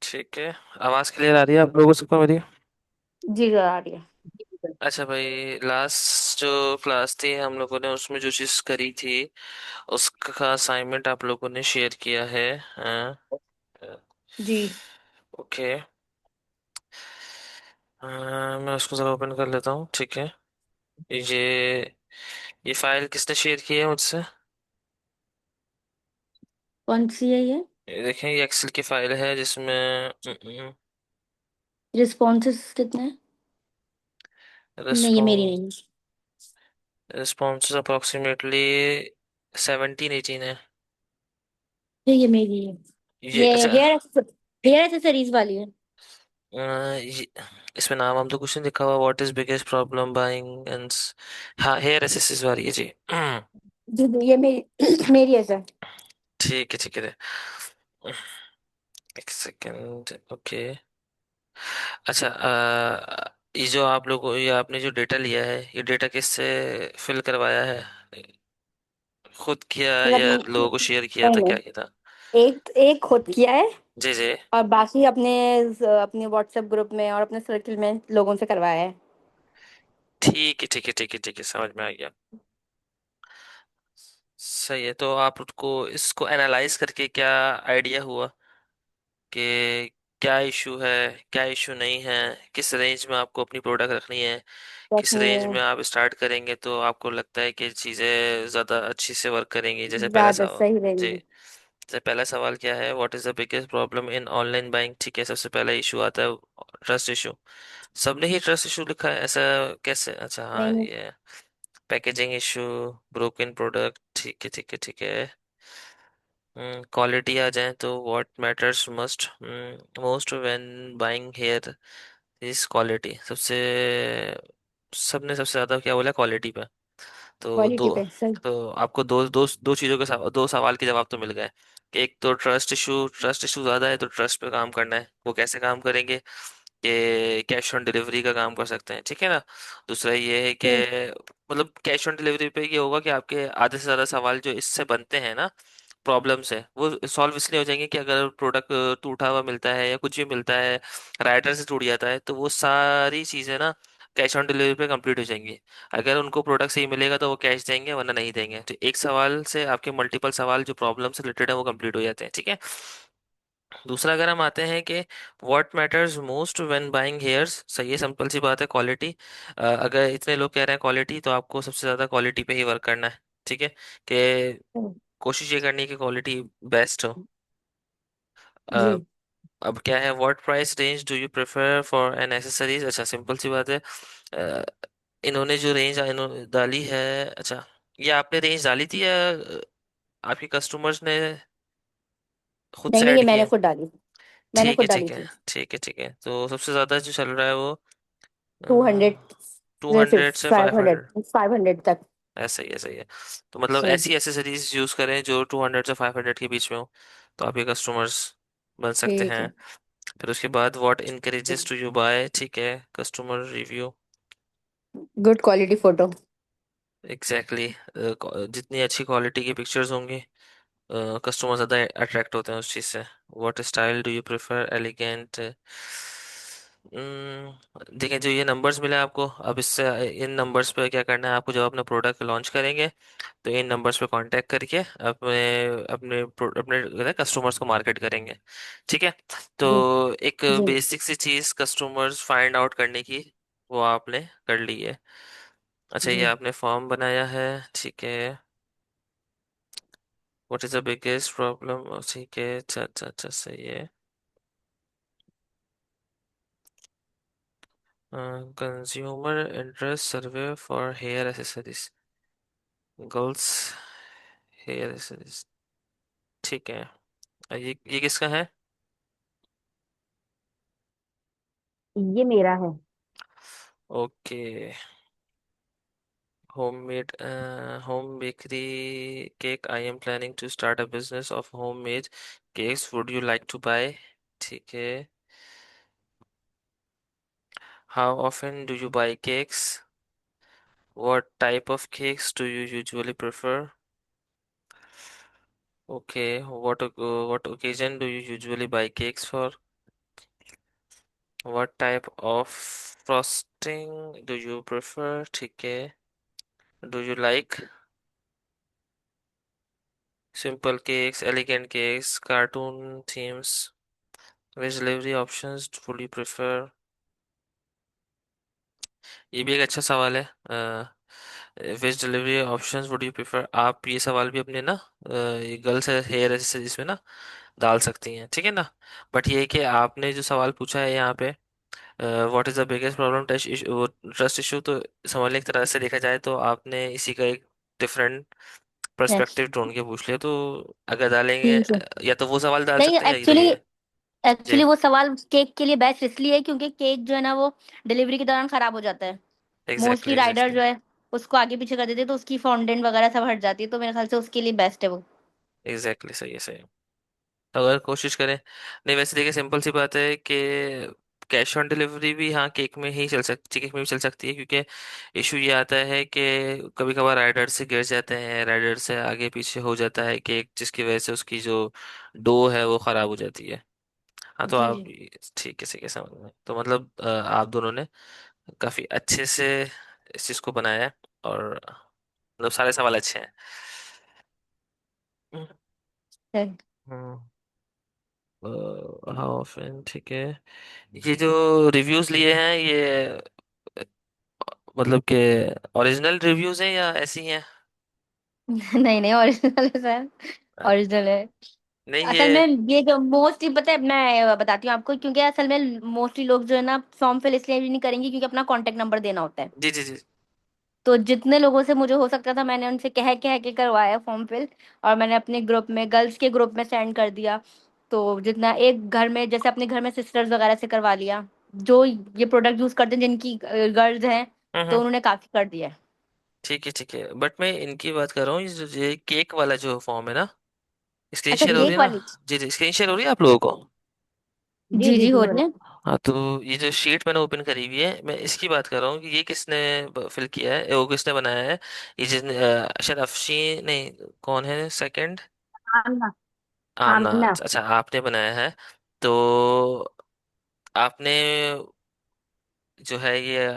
ठीक है। आवाज क्लियर आ रही है आप लोगों सबको मेरी? जी आ रही है। अच्छा भाई, लास्ट जो क्लास थी हम लोगों ने उसमें जो चीज करी थी उसका असाइनमेंट आप लोगों ने शेयर किया है। हाँ, जी। ओके। मैं उसको जरा ओपन कर लेता हूँ, ठीक है। ये फाइल किसने शेयर की है मुझसे? कौन सी है ये? ये देखें, ये एक्सेल की फाइल है जिसमें रिस्पॉन्सेस कितने हैं? नहीं, ये मेरी रिस्पॉन्स नहीं है। रिस्पॉन्सेज अप्रोक्सीमेटली 17-18 है। ये मेरी है। ये ये अच्छा। हेयर एक्सेसरीज वाली है। इसमें नाम हम तो कुछ नहीं लिखा हुआ। What is biggest problem buying and. हाँ, हेयर एसेसरीज वाली है जी। जी जी, ये मेरी मेरी है सर। ठीक है, ठीक है। एक सेकेंड, ओके। अच्छा, ये जो आप लोग ये आपने जो डेटा लिया है, ये डेटा किससे फिल करवाया है? खुद किया मतलब या लोगों को शेयर किया नहीं था, क्या नहीं, किया था? एक एक खुद किया है जी जी। और बाकी अपने व्हाट्सएप ग्रुप में और अपने सर्किल में लोगों से करवाया है। ठीक है, ठीक है, ठीक है, ठीक है, समझ में आ गया। सही है। तो आप उसको इसको एनालाइज करके क्या आइडिया हुआ कि क्या इशू है, क्या इशू नहीं है, किस रेंज में आपको अपनी प्रोडक्ट रखनी है, किस रखनी रेंज है। में आप स्टार्ट करेंगे तो आपको लगता है कि चीज़ें ज़्यादा अच्छी से वर्क करेंगी? जैसे पहला ज्यादा सवाल। सही जी। रहेंगी। जैसे पहला सवाल क्या है, what is the biggest problem in online buying? ठीक है, सबसे पहला इशू आता है ट्रस्ट इशू। सबने ही ट्रस्ट इशू लिखा है ऐसा? कैसे? अच्छा, हाँ, नहीं नहीं। ये पैकेजिंग इशू, ब्रोकन प्रोडक्ट। ठीक है, ठीक है, ठीक है। क्वालिटी आ जाए तो what matters must most when buying here is quality. सबने सबसे ज्यादा क्या बोला? क्वालिटी पे। तो क्वालिटी दो पे सही। तो आपको दो चीजों के दो सवाल के जवाब तो मिल गए। कि एक तो ट्रस्ट इशू ज्यादा है तो ट्रस्ट पे काम करना है। वो कैसे काम करेंगे? कि कैश ऑन डिलीवरी का काम कर सकते हैं, ठीक है ना। दूसरा ये है कि मतलब कैश ऑन डिलीवरी पे ये होगा कि आपके आधे से ज्यादा सवाल जो इससे बनते हैं ना, प्रॉब्लम्स है, वो सॉल्व इसलिए हो जाएंगे कि अगर प्रोडक्ट टूटा हुआ मिलता है या कुछ भी मिलता है, राइटर से टूट जाता है, तो वो सारी चीजें ना कैश ऑन डिलीवरी पे कंप्लीट हो जाएंगी। अगर उनको प्रोडक्ट सही मिलेगा तो वो कैश देंगे, वरना नहीं देंगे। तो एक सवाल से आपके मल्टीपल सवाल जो प्रॉब्लम से रिलेटेड है वो कंप्लीट हो जाते हैं, ठीक है। दूसरा अगर हम आते हैं कि what matters most when buying hairs, सही है, सिंपल सी बात है, क्वालिटी। अगर इतने लोग कह रहे हैं क्वालिटी, तो आपको सबसे ज्यादा क्वालिटी पे ही वर्क करना है, ठीक है। कि कोशिश ये करनी है कि क्वालिटी बेस्ट हो। जी। अ, अब क्या है, what price range do you prefer for an accessories? अच्छा, सिंपल सी बात है। अ, इन्होंने जो रेंज इन्होंने डाली है, अच्छा, ये आपने रेंज डाली थी या आपके कस्टमर्स ने खुद नहीं से नहीं, ये ऐड मैंने किए? खुद डाली। मैंने ठीक है, खुद ठीक डाली है, थी। ठीक है, ठीक है। तो सबसे ज्यादा जो चल रहा है वो 200 टू से हंड्रेड से फाइव 500, हंड्रेड 500 तक। ऐसा ही है, सही है। तो मतलब सही। ऐसी एसेसरीज यूज करें जो 200 से 500 के बीच में हो, तो आपके कस्टमर्स बन सकते ठीक हैं। है। फिर उसके बाद what encourages to you buy, ठीक है, customer review. Good quality photo. Exactly, जितनी अच्छी क्वालिटी की पिक्चर्स होंगी, कस्टमर ज़्यादा अट्रैक्ट होते हैं उस चीज़ से। What style do you prefer, elegant? देखिए, जो ये नंबर्स मिले आपको, अब इससे इन नंबर्स पे क्या करना है आपको, जब अपना प्रोडक्ट लॉन्च करेंगे तो इन नंबर्स पे कांटेक्ट करके अपने अपने अपने कस्टमर्स को मार्केट करेंगे, ठीक है। तो जी एक जी। बेसिक सी चीज़ कस्टमर्स फाइंड आउट करने की, वो आपने कर ली है। अच्छा, ये जी आपने फॉर्म बनाया है, ठीक है। What is the biggest problem, ठीक है, अच्छा, अच्छा, अच्छा, सही है। Consumer interest survey for hair accessories, girls hair accessories, ठीक है। ये किसका है? ये मेरा है। Okay. Homemade home bakery cake, I am planning to start a business of homemade cakes, would you like to buy? ठीक है। How often do you buy cakes? What type of cakes do you usually prefer? Okay. What occasion do you usually buy cakes for? What type of frosting do you prefer, ठीक है। Do you like simple cakes, elegant cakes, cartoon themes, veg delivery options would you prefer. ये भी एक अच्छा सवाल है। Veg delivery options would you prefer, आप ये सवाल भी अपने ना ये गर्ल्स हेयर जिसमें ना डाल सकती हैं, ठीक है ना। बट ये है कि आपने जो सवाल पूछा है यहाँ पे, what is the biggest problem trust issue, तो समझ लें एक तरह से देखा जाए तो आपने इसी का एक डिफरेंट यस। पर्सपेक्टिव ढूंढ के पूछ लिया। तो अगर डालेंगे ठीक है। या तो वो सवाल डाल नहीं, सकते हैं या इधर एक्चुअली ये। जी, एक्चुअली वो सवाल केक के लिए बेस्ट इसलिए है क्योंकि केक जो है ना वो डिलीवरी के दौरान खराब हो जाता है। Mostly exactly rider exactly. जो है उसको आगे पीछे कर देते हैं तो उसकी फॉन्डेंट वगैरह सब हट जाती है, तो मेरे ख्याल से उसके लिए बेस्ट है वो। एग्जैक्टली सही है, सही है। तो अगर कोशिश करें, नहीं वैसे देखिए सिंपल सी बात है कि कैश ऑन डिलीवरी भी हाँ केक में ही चल सकती, केक में भी चल सकती है, क्योंकि इशू ये आता है कि कभी कभार राइडर से गिर जाते हैं, राइडर से आगे पीछे हो जाता है केक, जिसकी वजह से उसकी जो डो है वो खराब हो जाती है। हाँ तो जी आप, जी। ठीक है समझ में, तो मतलब आप दोनों ने काफी अच्छे से इस चीज को बनाया है, और मतलब सारे सवाल अच्छे हैं। सही। हम्म। हाउ ऑफन, ठीक है। ये जो रिव्यूज लिए हैं ये मतलब कि ओरिजिनल रिव्यूज हैं या ऐसी हैं। नहीं नहीं, ओरिजिनल है सर। अ, ओरिजिनल है। नहीं असल ये, में ये जो मोस्टली पता है, मैं बताती हूँ आपको, क्योंकि असल में मोस्टली लोग जो है ना फॉर्म फिल इसलिए भी नहीं करेंगे क्योंकि अपना कांटेक्ट नंबर देना होता है। जी जी जी। तो जितने लोगों से मुझे हो सकता था मैंने उनसे कह कह के करवाया फॉर्म फिल, और मैंने अपने ग्रुप में, गर्ल्स के ग्रुप में सेंड कर दिया। तो जितना एक घर में, जैसे अपने घर में सिस्टर्स वगैरह से करवा लिया जो ये प्रोडक्ट यूज करते हैं जिनकी गर्ल्स हैं, तो हम्म। उन्होंने काफी कर दिया है। ठीक है, बट मैं इनकी बात कर रहा हूँ, ये केक वाला जो फॉर्म है ना, स्क्रीन अच्छा, शेयर हो रही केक है ना। वाली। जी जी, स्क्रीन शेयर हो रही है आप लोगों को। जी जी हो रही है। हाँ तो ये जो शीट मैंने ओपन करी हुई है, मैं इसकी बात कर रहा हूँ कि ये किसने फिल किया है, वो किसने बनाया है। ये जिसने शायद अफशी नहीं, कौन है सेकंड। आमना। आमना, आमना। अच्छा आपने बनाया है। तो आपने जो है ये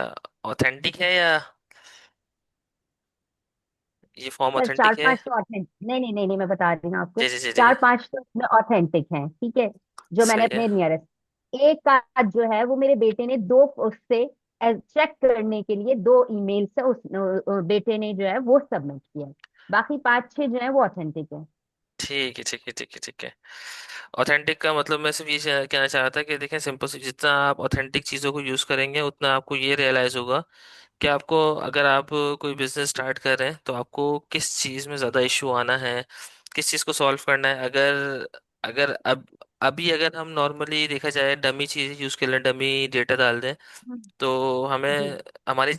ऑथेंटिक है या ये फॉर्म सर चार ऑथेंटिक है। पांच तो ऑथेंटिक, नहीं नहीं नहीं नहीं, मैं बता रही हूँ आपको। जी जी जी जी। चार पांच तो इसमें ऑथेंटिक हैं, ठीक है, जो मैंने सही है। अपने नियरेस्ट। एक का जो है वो मेरे बेटे ने दो उससे चेक करने के लिए दो ईमेल से उस बेटे ने जो है वो सबमिट किया है। बाकी पांच छह जो है वो ऑथेंटिक है। ठीक है। ऑथेंटिक का मतलब मैं सिर्फ ये कहना चाह रहा था कि देखें सिंपल सी, जितना आप ऑथेंटिक चीज़ों को यूज़ करेंगे उतना आपको ये रियलाइज़ होगा कि आपको, अगर आप कोई बिजनेस स्टार्ट कर रहे हैं तो आपको किस चीज़ में ज़्यादा इशू आना है, किस चीज़ को सॉल्व करना है। अगर अगर अब अभी अगर हम नॉर्मली देखा जाए डमी चीज़ यूज़ कर लें, डमी डेटा डाल दें, हम्म, तो जी हमें हमारी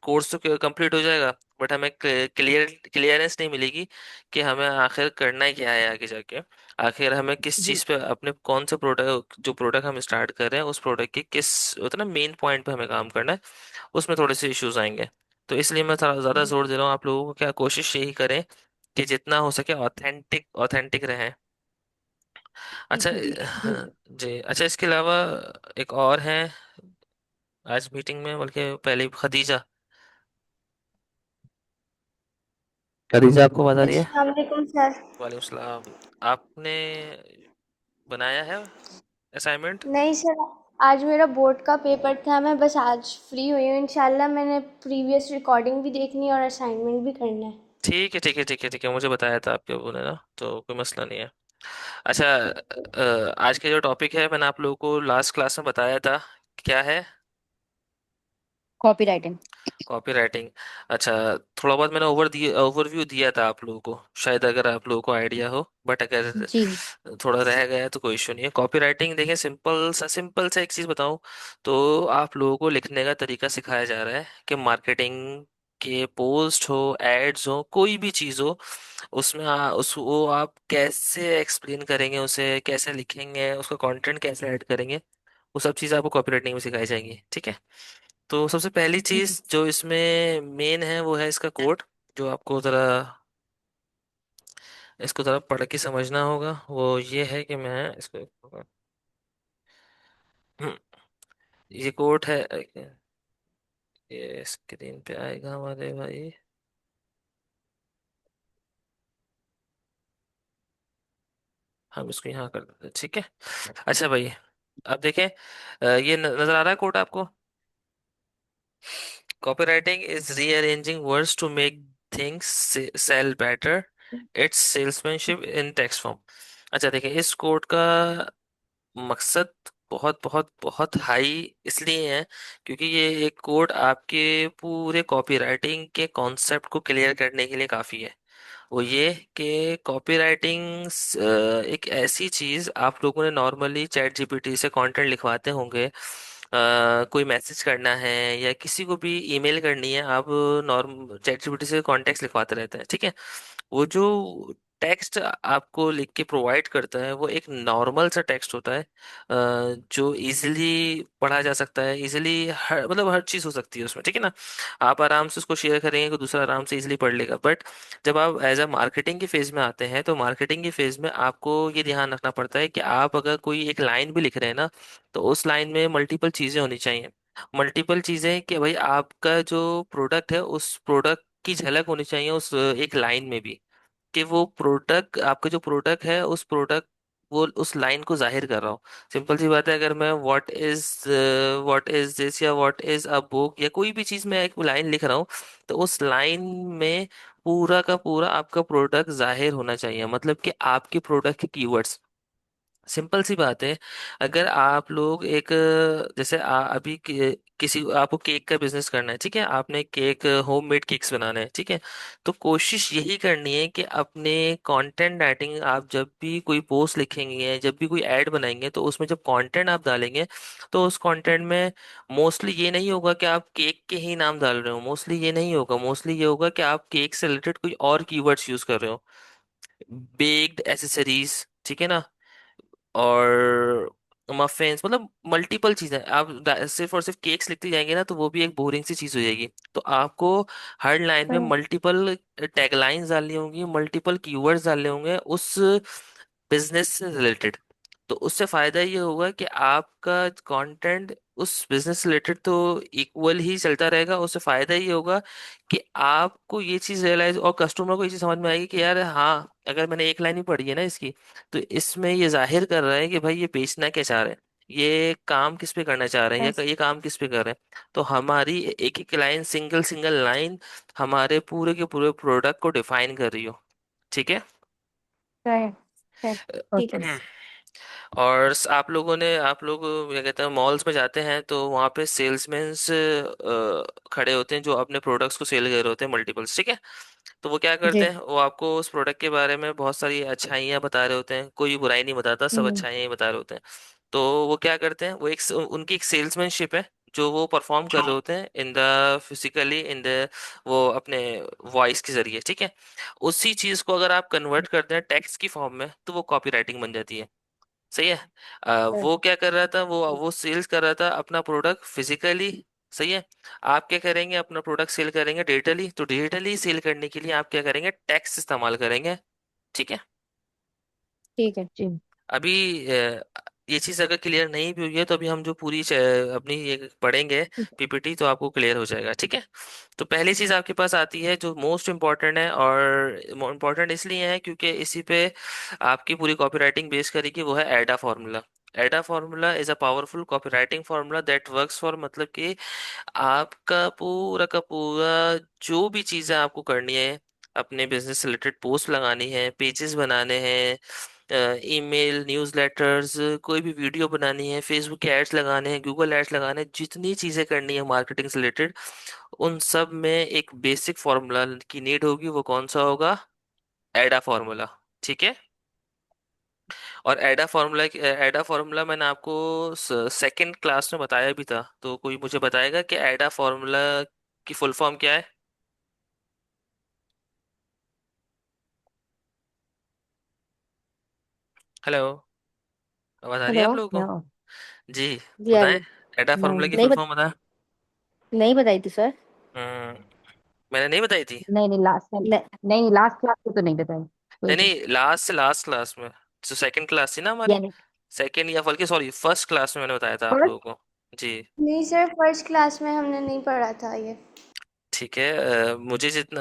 कोर्स तो कंप्लीट हो जाएगा, बट हमें क्लियरेंस नहीं मिलेगी कि हमें आखिर करना ही क्या है आगे जाके। आखिर हमें किस जी चीज़ पे, अपने कौन सा प्रोडक्ट, जो प्रोडक्ट हम स्टार्ट कर रहे हैं उस प्रोडक्ट के किस होता है ना मेन पॉइंट पे हमें काम करना है, उसमें थोड़े से इश्यूज आएंगे। तो इसलिए मैं थोड़ा ज़्यादा जी जोर दे रहा हूँ आप लोगों को, क्या कोशिश यही करें कि जितना हो सके ऑथेंटिक ऑथेंटिक रहें। अच्छा जी। जी, अच्छा इसके अलावा एक और है आज मीटिंग में, बल्कि पहले खदीजा, खदीजा आपको बता रही है। अस्सलाम वालेकुम सर। वालेकुम सलाम। आपने बनाया है असाइनमेंट। नहीं सर, आज मेरा बोर्ड का पेपर था, मैं बस आज फ्री हुई हूँ। इंशाल्लाह मैंने प्रीवियस रिकॉर्डिंग भी देखनी है और असाइनमेंट भी करना है। ठीक है, मुझे बताया था आपके अबू ने ना, तो कोई मसला नहीं है। अच्छा आज के जो टॉपिक है मैंने आप लोगों को लास्ट क्लास में बताया था, क्या है। Copy writing. Copy writing. अच्छा, थोड़ा बहुत मैंने ओवरव्यू दिया था आप लोगों को, शायद अगर आप लोगों को आइडिया हो, बट अगर जी। थोड़ा रह गया है तो कोई इशू नहीं है। कॉपी राइटिंग देखें, सिंपल सा एक चीज़ बताऊं, तो आप लोगों को लिखने का तरीका सिखाया जा रहा है कि मार्केटिंग के पोस्ट हो, एड्स हो, कोई भी चीज़ हो, उसमें उस वो आप कैसे एक्सप्लेन करेंगे, उसे कैसे लिखेंगे, उसका कंटेंट कैसे ऐड करेंगे, वो सब चीज़ आपको कॉपी राइटिंग में सिखाई जाएंगी, ठीक है। तो सबसे पहली चीज जो इसमें मेन है वो है इसका कोड, जो आपको ज़रा इसको ज़रा पढ़ के समझना होगा। वो ये है कि मैं इसको ये कोड है, ये स्क्रीन पे आएगा हमारे भाई। हम इसको यहाँ कर देते हैं, ठीक है। अच्छा भाई, अब देखें, ये नजर आ रहा है कोड आपको? Copywriting is rearranging words to make things sell better. It's salesmanship in text form. अच्छा देखिए, इस कोड का मकसद बहुत बहुत बहुत हाई इसलिए है क्योंकि ये एक कोड आपके पूरे कॉपीराइटिंग के कॉन्सेप्ट को क्लियर करने के लिए काफ़ी है। वो ये कि कॉपीराइटिंग एक ऐसी चीज, आप लोगों ने नॉर्मली चैट जीपीटी से कंटेंट लिखवाते होंगे, कोई मैसेज करना है या किसी को भी ईमेल करनी है, आप नॉर्म चैट जीपीटी से कॉन्टेक्स्ट लिखवाते रहते हैं, ठीक है। वो जो टेक्स्ट आपको लिख के प्रोवाइड करता है वो एक नॉर्मल सा टेक्स्ट होता है, जो इजीली पढ़ा जा सकता है, इजीली हर मतलब हर चीज़ हो सकती है उसमें, ठीक है ना। आप आराम से उसको शेयर करेंगे, कोई दूसरा आराम से इजीली पढ़ लेगा। बट जब आप एज अ मार्केटिंग के फेज में आते हैं तो मार्केटिंग के फेज में आपको ये ध्यान रखना पड़ता है कि आप अगर कोई एक लाइन भी लिख रहे हैं ना, तो उस लाइन में मल्टीपल चीज़ें होनी चाहिए। मल्टीपल चीज़ें कि भाई आपका जो प्रोडक्ट है उस प्रोडक्ट की झलक होनी चाहिए उस एक लाइन में भी, कि वो प्रोडक्ट, आपका जो प्रोडक्ट है उस प्रोडक्ट, वो उस लाइन को जाहिर कर रहा हो। सिंपल सी बात है, अगर मैं व्हाट इज दिस या व्हाट इज अ बुक या कोई भी चीज मैं एक लाइन लिख रहा हूँ, तो उस लाइन में पूरा का पूरा आपका प्रोडक्ट जाहिर होना चाहिए, मतलब कि आपके प्रोडक्ट के कीवर्ड्स। सिंपल सी बात है, अगर आप लोग एक जैसे अभी किसी आपको केक का बिजनेस करना है, ठीक है, आपने केक होममेड केक्स बनाना है, ठीक है। तो कोशिश यही करनी है कि अपने कंटेंट राइटिंग, आप जब भी कोई पोस्ट लिखेंगे, जब भी कोई ऐड बनाएंगे, तो उसमें जब कंटेंट आप डालेंगे, तो उस कंटेंट में मोस्टली ये नहीं होगा कि आप केक के ही नाम डाल रहे हो, मोस्टली ये नहीं होगा, मोस्टली ये होगा कि आप केक से रिलेटेड कोई और कीवर्ड्स यूज कर रहे हो, बेक्ड एसेसरीज, ठीक है ना, और मफिन्स, मतलब मल्टीपल चीजें। आप सिर्फ और सिर्फ केक्स लिखते जाएंगे ना, तो वो भी एक बोरिंग सी चीज हो जाएगी। तो आपको हर लाइन में सही मल्टीपल टैगलाइंस डालनी होंगी, मल्टीपल कीवर्ड्स डालने होंगे उस बिजनेस से रिलेटेड। तो उससे फायदा ये होगा कि आपका कंटेंट उस बिजनेस से रिलेटेड तो इक्वल ही चलता रहेगा। उससे फायदा ये होगा कि आपको ये चीज रियलाइज और कस्टमर को ये चीज समझ में आएगी कि यार हाँ, अगर मैंने एक लाइन ही पढ़ी है ना इसकी, तो इसमें ये जाहिर कर रहा है कि भाई ये बेचना क्या चाह रहे हैं, ये काम किस पे करना चाह रहे हैं, सही या ये काम किस पे कर रहे हैं। तो हमारी एक एक लाइन, सिंगल सिंगल लाइन हमारे पूरे के पूरे प्रोडक्ट को डिफाइन कर रही हो, ठीक है। सही सही। ठीक है। ओके। और आप लोग क्या कहते हैं, मॉल्स में जाते हैं तो वहाँ पे सेल्समैन्स खड़े होते हैं जो अपने प्रोडक्ट्स को सेल कर रहे होते हैं, मल्टीपल्स, ठीक है। तो वो क्या करते जी। हैं, वो आपको उस प्रोडक्ट के बारे में बहुत सारी अच्छाइयाँ बता रहे होते हैं, कोई बुराई नहीं बताता, सब हम्म। अच्छाइयाँ ही बता रहे होते हैं। तो वो क्या करते हैं, वो एक उनकी एक सेल्समैनशिप है जो वो परफॉर्म कर रहे होते हैं in the physically in the वो अपने वॉइस के जरिए, ठीक है। उसी चीज को अगर आप कन्वर्ट करते हैं टेक्स्ट की फॉर्म में, तो वो कॉपी राइटिंग बन जाती है, सही है। वो क्या कर रहा था, वो सेल्स कर रहा था अपना प्रोडक्ट फिजिकली, सही है। आप क्या करेंगे, अपना प्रोडक्ट सेल करेंगे डिजिटली, तो डिजिटली सेल करने के लिए आप क्या करेंगे, टैक्स इस्तेमाल करेंगे, ठीक है। ठीक है। जी। अभी ये चीज़ अगर क्लियर नहीं भी हुई है तो अभी हम जो पूरी अपनी ये पढ़ेंगे पीपीटी, तो आपको क्लियर हो जाएगा, ठीक है। तो पहली चीज़ आपके पास आती है जो मोस्ट इम्पॉर्टेंट है, और इम्पॉर्टेंट इसलिए है क्योंकि इसी पे आपकी पूरी कॉपीराइटिंग बेस करेगी, वो है एडा फार्मूला। एडा formula is a powerful copywriting formula that works for, मतलब कि आपका पूरा का पूरा जो भी चीज़ें आपको करनी है, अपने बिजनेस से रिलेटेड पोस्ट लगानी है, पेजेस बनाने हैं, ईमेल, न्यूज़लेटर्स, कोई भी वीडियो बनानी है, फेसबुक के एड्स लगाने हैं, गूगल एड्स लगाने हैं, जितनी चीज़ें करनी है मार्केटिंग से रिलेटेड, उन सब में एक बेसिक फार्मूला की नीड होगी। वो कौन सा होगा, एडा फार्मूला, ठीक है। और एडा फार्मूला मैंने आपको सेकंड क्लास में बताया भी था, तो कोई मुझे बताएगा कि एडा फार्मूला की फुल फॉर्म क्या है? हेलो, आवाज़ आ रही है हेलो। आप लोगों नो। को? जी, जी आ रही बताएं, है। एडा फार्मूला नहीं की नहीं फुल फॉर्म बताएं। नहीं बताई थी सर। हम्म, मैंने नहीं बताई थी। नहीं नहीं, लास्ट टाइम। नहीं। नहीं, लास्ट क्लास में तो नहीं बताई। नहीं कोई तो। नहीं, लास्ट से लास्ट क्लास में, जो सेकंड क्लास थी ना हमारी, यानी सेकंड या बल्कि सॉरी फर्स्ट क्लास में मैंने बताया था आप लोगों फर्स्ट। को। जी। नहीं सर, फर्स्ट क्लास में हमने नहीं पढ़ा था ये। ठीक है।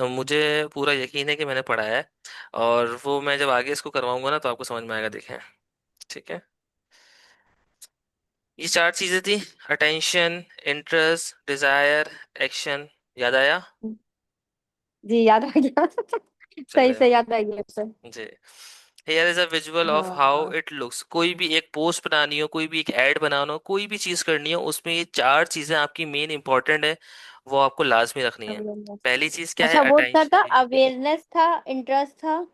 मुझे पूरा यकीन है कि मैंने पढ़ा है, और वो मैं जब आगे इसको करवाऊंगा ना तो आपको समझ में आएगा, देखें। ठीक है। ये चार चीजें थी: अटेंशन, इंटरेस्ट, डिजायर, एक्शन। याद आया? जी याद आ गया। सही चले। से याद आ गया सर। जी। Here is a visual of how हाँ इट लुक्स। कोई भी एक पोस्ट बनानी हो, कोई भी एक ऐड बनाना हो, कोई भी चीज करनी हो, उसमें ये चार चीजें आपकी मेन इंपॉर्टेंट है, वो आपको लाजमी रखनी है। अवेयरनेस। पहली चीज क्या है? अच्छा वो क्या था? अटेंशन। अवेयरनेस था, इंटरेस्ट था,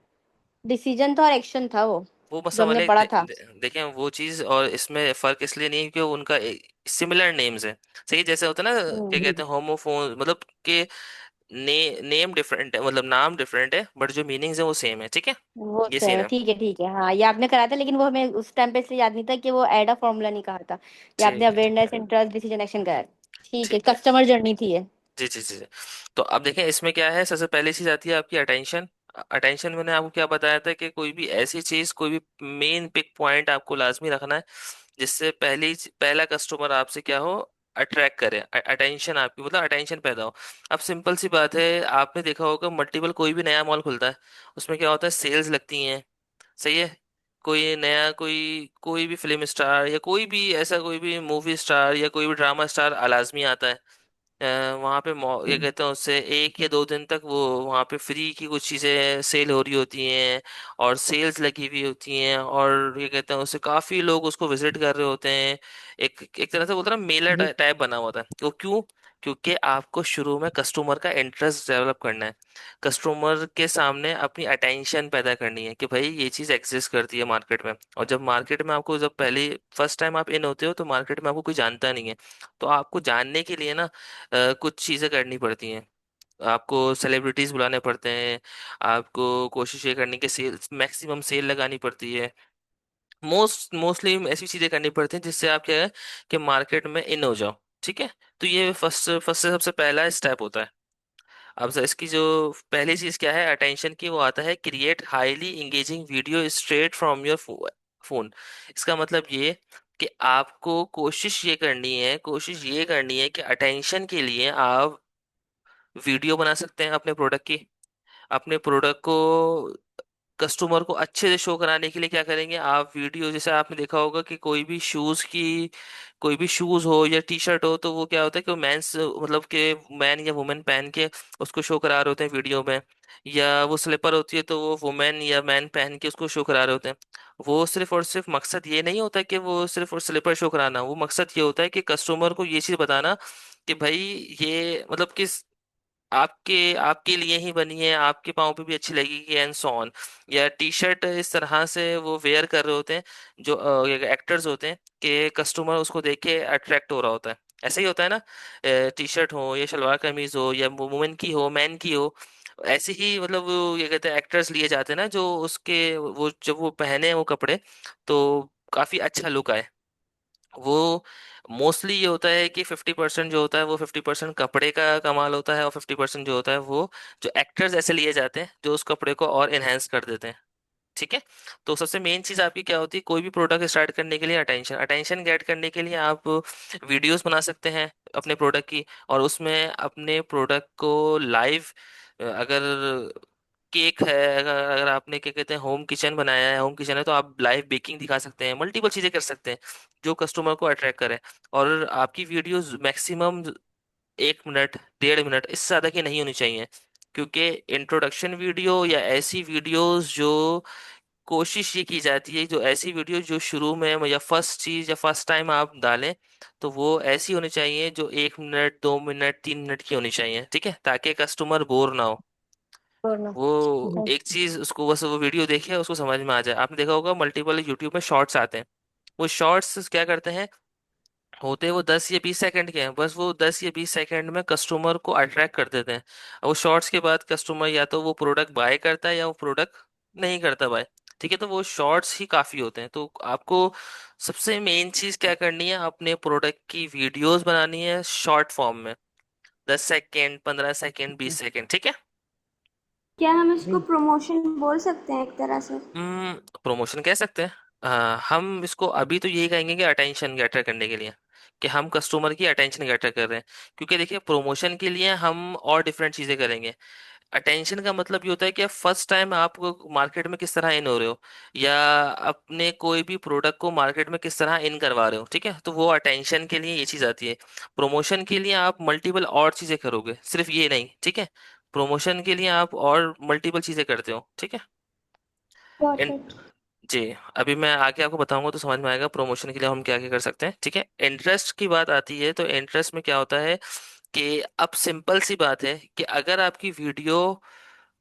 डिसीजन था और एक्शन था वो वो बस जो हमने वाले पढ़ा था। देखें, वो चीज और इसमें फर्क इसलिए नहीं है क्योंकि उनका सिमिलर नेम्स है। सही, जैसे होता है ना, क्या हम्म। कहते हैं, होमोफोन, मतलब कि नेम डिफरेंट है, मतलब नाम डिफरेंट है, बट जो मीनिंग्स है वो सेम है। ठीक है। वो ये सेम सीन है, है। ठीक है ठीक है। हाँ ये आपने कराया था, लेकिन वो हमें उस टाइम पे इसलिए याद नहीं था कि वो एड अ फॉर्मूला नहीं कहा था। ये आपने ठीक है। ठीक अवेयरनेस, है। इंटरेस्ट, डिसीजन, एक्शन कराया। ठीक है, ठीक है। कस्टमर जर्नी थी ये। जी जी जी जी। तो अब देखें, इसमें क्या है, सबसे पहली चीज आती है आपकी अटेंशन। अटेंशन मैंने आपको क्या बताया था कि कोई भी ऐसी चीज, कोई भी मेन पिक पॉइंट आपको लाजमी रखना है, जिससे पहला कस्टमर आपसे क्या हो, अट्रैक्ट करे, अटेंशन आपकी, मतलब अटेंशन पैदा हो। अब सिंपल सी बात है, आपने देखा होगा मल्टीपल कोई भी नया मॉल खुलता है, उसमें क्या होता है, सेल्स लगती हैं। सही है। कोई नया, कोई कोई भी फिल्म स्टार या कोई भी ऐसा, कोई भी मूवी स्टार या कोई भी ड्रामा स्टार लाजमी आता है। वहाँ पे ये कहते हैं, उससे 1 या 2 दिन तक वो वहाँ पे फ्री की कुछ चीज़ें सेल हो रही होती हैं, और सेल्स लगी हुई होती हैं, और ये कहते हैं उससे काफ़ी लोग उसको विजिट कर रहे होते हैं। एक एक तरह से बोलते हैं ना, मेला जी टाइप बना हुआ था। वो क्यों? क्योंकि आपको शुरू में कस्टमर का इंटरेस्ट डेवलप करना है, कस्टमर के सामने अपनी अटेंशन पैदा करनी है कि भाई ये चीज़ एग्जिस्ट करती है मार्केट में। और जब मार्केट में आपको, जब पहले फर्स्ट टाइम आप इन होते हो, तो मार्केट में आपको कोई जानता नहीं है, तो आपको जानने के लिए ना कुछ चीज़ें करनी पड़ती हैं। आपको सेलिब्रिटीज बुलाने पड़ते हैं, आपको कोशिश ये करनी कि सेल, मैक्सिमम सेल लगानी पड़ती है। मोस्टली ऐसी चीज़ें करनी पड़ती हैं जिससे आप क्या है कि मार्केट में इन हो जाओ। ठीक है। तो ये फर्स्ट फर्स्ट से सबसे पहला स्टेप होता है। अब इसकी जो पहली चीज़ क्या है अटेंशन की, वो आता है create highly engaging video straight from your phone. इसका मतलब ये कि आपको कोशिश ये करनी है कि अटेंशन के लिए आप वीडियो बना सकते हैं अपने प्रोडक्ट की। अपने प्रोडक्ट को कस्टमर को अच्छे से शो कराने के लिए क्या करेंगे आप, वीडियो, जैसे आपने देखा होगा कि कोई भी शूज हो या टी शर्ट हो, तो वो क्या होता है कि वो मेंस, मतलब कि मैन या वुमेन पहन के उसको शो करा रहे होते हैं वीडियो में। या वो स्लीपर होती है तो वो वुमेन या मैन पहन के उसको शो करा रहे होते हैं। वो सिर्फ और सिर्फ मकसद ये नहीं होता कि वो सिर्फ और स्लीपर शो कराना, वो मकसद ये होता है कि कस्टमर को ये चीज़ बताना कि भाई ये मतलब किस आपके आपके लिए ही बनी है, आपके पाँव पे भी अच्छी लगेगी, एंड सो ऑन। या टी शर्ट इस तरह से वो वेयर कर रहे होते हैं, जो एक्टर्स होते हैं, कि कस्टमर उसको देख के अट्रैक्ट हो रहा होता है। ऐसा ही होता है ना, टी शर्ट हो या शलवार कमीज हो या वुमेन की हो, मैन की हो, ऐसे ही मतलब वो ये कहते हैं एक्टर्स लिए जाते हैं ना, जो उसके वो जब वो पहने हैं वो कपड़े, तो काफी अच्छा लुक आए। वो मोस्टली ये होता है कि 50% जो होता है वो 50% कपड़े का कमाल होता है, और 50% जो होता है वो जो एक्टर्स ऐसे लिए जाते हैं जो उस कपड़े को और इनहेंस कर देते हैं। ठीक है। तो सबसे मेन चीज आपकी क्या होती है, कोई भी प्रोडक्ट स्टार्ट करने के लिए अटेंशन, अटेंशन गेट करने के लिए आप वीडियोस बना सकते हैं अपने प्रोडक्ट की, और उसमें अपने प्रोडक्ट को लाइव, अगर केक है, अगर अगर आपने क्या कहते हैं होम किचन बनाया है, होम किचन है, तो आप लाइव बेकिंग दिखा सकते हैं, मल्टीपल चीजें कर सकते हैं जो कस्टमर को अट्रैक्ट करे। और आपकी वीडियोस मैक्सिमम 1 मिनट, 1.5 मिनट, इससे ज़्यादा की नहीं होनी चाहिए। क्योंकि इंट्रोडक्शन वीडियो या ऐसी वीडियोस जो, कोशिश ये की जाती है जो ऐसी वीडियो जो शुरू में या फर्स्ट चीज़ या फर्स्ट टाइम आप डालें, तो वो ऐसी होनी चाहिए जो 1 मिनट, 2 मिनट, 3 मिनट की होनी चाहिए। ठीक है, ताकि कस्टमर बोर ना हो। बोलो। वो एक चीज़ उसको, बस वो वीडियो देखे उसको समझ में आ जाए। आपने देखा होगा मल्टीपल यूट्यूब में शॉर्ट्स आते हैं, वो शॉर्ट्स क्या करते हैं, होते वो 10 या 20 सेकंड के हैं, बस वो 10 या 20 सेकंड में कस्टमर को अट्रैक्ट कर देते हैं। और वो शॉर्ट्स के बाद कस्टमर या तो वो प्रोडक्ट बाय करता है या वो प्रोडक्ट नहीं करता बाय। ठीक है, तो वो शॉर्ट्स ही काफ़ी होते हैं। तो आपको सबसे मेन चीज़ क्या करनी है, अपने प्रोडक्ट की वीडियोस बनानी है शॉर्ट फॉर्म में, 10 सेकेंड, 15 सेकेंड, 20 सेकेंड। ठीक है। क्या हम इसको जी प्रमोशन बोल सकते हैं एक तरह से? प्रमोशन कह सकते हैं। हम इसको अभी तो यही कहेंगे कि अटेंशन गेटर करने के लिए, कि हम कस्टमर की अटेंशन गेटर कर रहे हैं। क्योंकि देखिए प्रमोशन के लिए हम और डिफरेंट चीजें करेंगे। अटेंशन का मतलब ये होता है कि आप फर्स्ट टाइम आप मार्केट में किस तरह इन हो रहे हो, या अपने कोई भी प्रोडक्ट को मार्केट में किस तरह इन करवा रहे हो, ठीक है, तो वो अटेंशन के लिए ये चीज आती है। प्रमोशन के लिए आप मल्टीपल और चीजें करोगे, सिर्फ ये नहीं, ठीक है। प्रमोशन के लिए आप और मल्टीपल चीजें करते हो, ठीक है। Got in it. जी, अभी मैं आगे आपको बताऊंगा तो समझ में आएगा प्रमोशन के लिए हम क्या क्या कर सकते हैं, ठीक है। इंटरेस्ट की बात आती है तो इंटरेस्ट में क्या होता है कि अब सिंपल सी बात है कि अगर आपकी वीडियो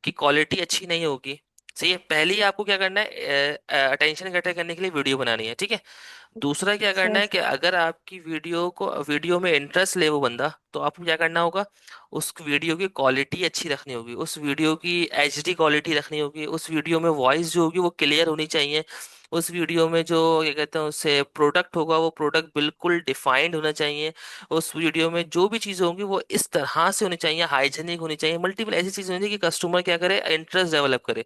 की क्वालिटी अच्छी नहीं होगी, सही है, पहले ही आपको क्या करना है, अटेंशन गेटर करने के लिए वीडियो बनानी है, ठीक है। दूसरा क्या करना है यस। कि अगर आपकी वीडियो में इंटरेस्ट ले वो बंदा, तो आपको क्या करना होगा, उस वीडियो की क्वालिटी अच्छी रखनी होगी, उस वीडियो की एचडी क्वालिटी रखनी होगी, उस वीडियो में वॉइस जो होगी वो क्लियर होनी चाहिए, उस वीडियो में जो क्या कहते हैं उससे प्रोडक्ट होगा वो प्रोडक्ट बिल्कुल डिफाइंड होना चाहिए, उस वीडियो में जो भी चीज़ें होंगी वो इस तरह से होनी चाहिए, हाइजेनिक होनी चाहिए, मल्टीपल ऐसी चीज़ें होनी चाहिए कि कस्टमर क्या करे, इंटरेस्ट डेवलप करे।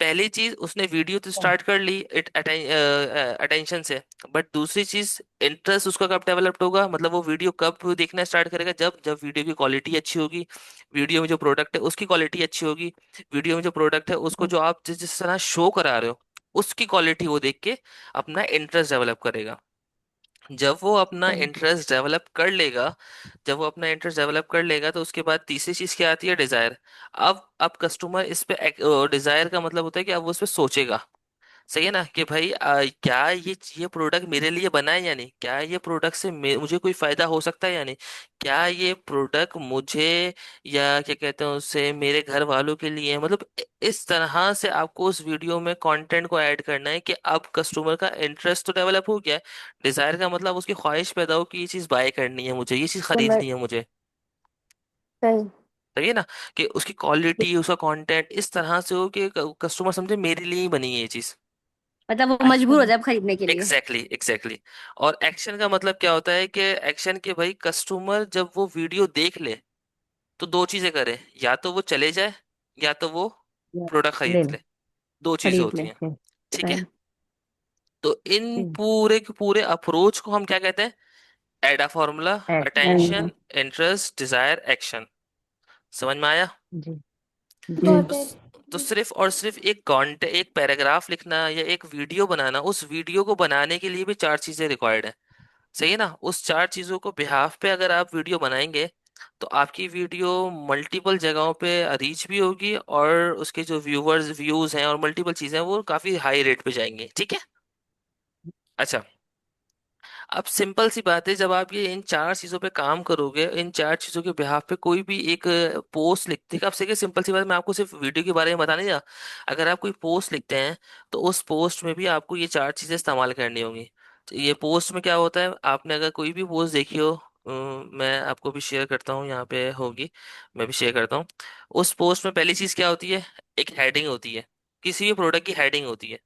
पहली चीज उसने वीडियो तो स्टार्ट कर ली अटेंशन से, बट दूसरी चीज इंटरेस्ट उसका कब डेवलप्ड होगा, मतलब वो वीडियो कब देखना स्टार्ट करेगा, जब जब वीडियो की क्वालिटी अच्छी होगी, वीडियो में जो प्रोडक्ट है उसकी क्वालिटी अच्छी होगी, वीडियो में जो प्रोडक्ट है उसको जो आप जिस जिस तरह शो करा रहे हो उसकी क्वालिटी वो देख के अपना इंटरेस्ट डेवलप करेगा। जब वो अपना इंटरेस्ट डेवलप कर लेगा, जब वो अपना इंटरेस्ट डेवलप कर लेगा तो उसके बाद तीसरी चीज क्या आती है, डिजायर। अब कस्टमर इस पे, डिजायर का मतलब होता है कि अब वो उस पे सोचेगा, सही है ना, कि भाई क्या ये प्रोडक्ट मेरे लिए बना है या नहीं, क्या ये प्रोडक्ट से मुझे कोई फायदा हो सकता है या नहीं, क्या ये प्रोडक्ट मुझे या क्या कहते हैं उससे मेरे घर वालों के लिए है, मतलब इस तरह से आपको उस वीडियो में कंटेंट को ऐड करना है कि अब कस्टमर का इंटरेस्ट तो डेवलप हो गया है। डिजायर का मतलब उसकी ख्वाहिश पैदा हो कि ये चीज बाय करनी है मुझे, ये चीज समझ। खरीदनी है मुझे, सही। सही है ना, कि उसकी क्वालिटी उसका कंटेंट इस तरह से हो कि कस्टमर समझे मेरे लिए ही बनी है ये चीज। मतलब वो अच्छा, मजबूर हो जाए अब खरीदने के लिए। Exactly exactly. और एक्शन का मतलब क्या होता है कि एक्शन के भाई कस्टमर जब वो वीडियो देख ले तो दो चीजें करे, या तो वो चले जाए या तो वो प्रोडक्ट ले खरीद ले, ले, दो चीजें खरीद ले, होती हैं, yes, ठीक है। right, तो इन जी, पूरे के पूरे अप्रोच को हम क्या कहते हैं, AIDA formula, action, attention, interest, desire, action. समझ में आया। जी, जी, गॉट तो इट। तो सिर्फ और सिर्फ एक पैराग्राफ लिखना या एक वीडियो बनाना, उस वीडियो को बनाने के लिए भी चार चीजें रिक्वायर्ड है, सही है ना। उस चार चीजों को बिहाफ पे अगर आप वीडियो बनाएंगे तो आपकी वीडियो मल्टीपल जगहों पे रीच भी होगी, और उसके जो व्यूज हैं और मल्टीपल चीजें हैं वो काफी हाई रेट पे जाएंगे, ठीक है। अच्छा, अब सिंपल सी बात है, जब आप ये इन चार चीजों पे काम करोगे, इन चार चीजों के बिहाफ पे कोई भी एक पोस्ट लिखते हैं, अब देखिए सिंपल सी बात है, मैं आपको सिर्फ वीडियो के बारे में बता नहीं रहा, अगर आप कोई पोस्ट लिखते हैं तो उस पोस्ट में भी आपको ये चार चीजें इस्तेमाल करनी होंगी। तो ये पोस्ट में क्या होता है, आपने अगर कोई भी पोस्ट देखी हो, मैं आपको भी शेयर करता हूँ, यहाँ पे होगी, मैं भी शेयर करता हूँ। उस पोस्ट में पहली चीज क्या होती है, एक हेडिंग होती है, किसी भी प्रोडक्ट की हेडिंग होती है,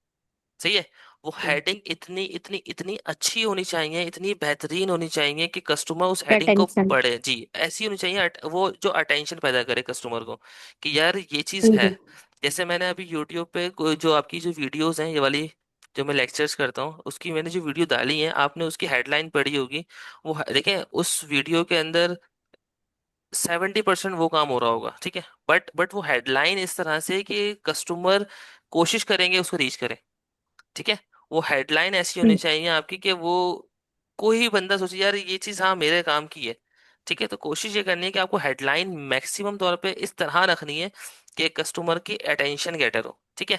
सही है। वो हेडिंग इतनी इतनी इतनी अच्छी होनी चाहिए, इतनी बेहतरीन होनी चाहिए कि कस्टमर उस हेडिंग को अटेंशन। पढ़े, जी, ऐसी होनी चाहिए वो जो अटेंशन पैदा करे कस्टमर को, कि यार ये चीज है। जी। जैसे मैंने अभी यूट्यूब पे जो आपकी जो वीडियोस हैं ये वाली, जो मैं लेक्चर्स करता हूँ उसकी मैंने जो वीडियो डाली है, आपने उसकी हेडलाइन पढ़ी होगी, वो देखें उस वीडियो के अंदर 70% वो काम हो रहा होगा, ठीक है, बट वो हेडलाइन इस तरह से कि कस्टमर कोशिश करेंगे उसको रीच करें, ठीक है। वो हेडलाइन ऐसी होनी चाहिए आपकी कि वो कोई भी बंदा सोचे यार ये चीज हाँ मेरे काम की है, ठीक है। तो कोशिश ये करनी है कि आपको हेडलाइन मैक्सिमम तौर पे इस तरह रखनी है कि कस्टमर की अटेंशन गेटर हो, ठीक है।